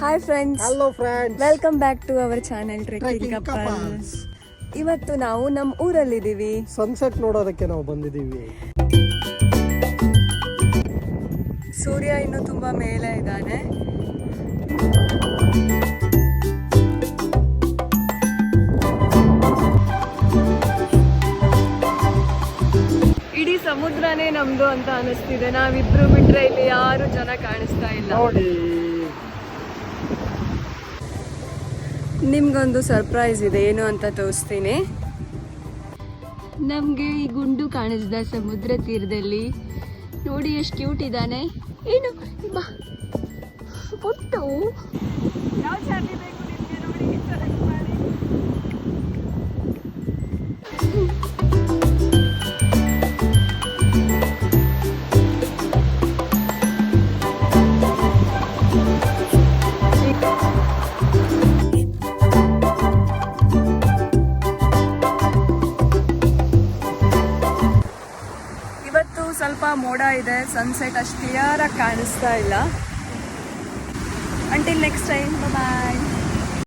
Hi friends, hello friends, welcome back to our channel trekking couples. ಇವತ್ತು ನಾವು ನಮ್ಮ ಊರಲ್ಲಿದ್ದೀವಿ. Sunset ನೋಡೋದಕ್ಕೆ ನಾವು ಬಂದಿದ್ದೀವಿ. ಸೂರ್ಯ ಇನ್ನು ತುಂಬಾ ಮೇಲೆ ಇದ್ದಾನೆ. ಇಡೀ ಸಮುದ್ರನೇ ನಮ್ದು ಅಂತ ಅನಿಸ್ತಿದೆ. ನಾವಿಬ್ರು ಬಿಟ್ರೆ ಇಲ್ಲಿ ಯಾರು ಜನ ಕಾಣಿಸ್ತಾ ಇಲ್ಲ. ನೋಡಿ, ನಿಮ್ಗೊಂದು ಸರ್ಪ್ರೈಸ್ ಇದೆ, ಏನು ಅಂತ ತೋರಿಸ್ತೀನಿ. ನಮ್ಗೆ ಈ ಗುಂಡು ಕಾಣಿಸ್ದ ಸಮುದ್ರ ತೀರದಲ್ಲಿ. ನೋಡಿ ಎಷ್ಟು ಕ್ಯೂಟ್ ಇದ್ದಾನೆ. ಏನು ಬಾ ಪುಟ್ಟು, ಯಾವ ಚಾರ್ಲಿ ಬೇಕು ನಿಮಗೆ? ನೋಡಿ ಸೆಲೆಕ್ಟ್ ಮಾಡಿ. ಇವತ್ತು ಸ್ವಲ್ಪ ಮೋಡ ಇದೆ, ಸನ್ಸೆಟ್ ಅಷ್ಟು ಕ್ಲಿಯರ್ ಆಗಿ ಕಾಣಿಸ್ತಾ ಇಲ್ಲ. ಅಂಟಿಲ್ ನೆಕ್ಸ್ಟ್ ಟೈಮ್, ಬಾಯ್.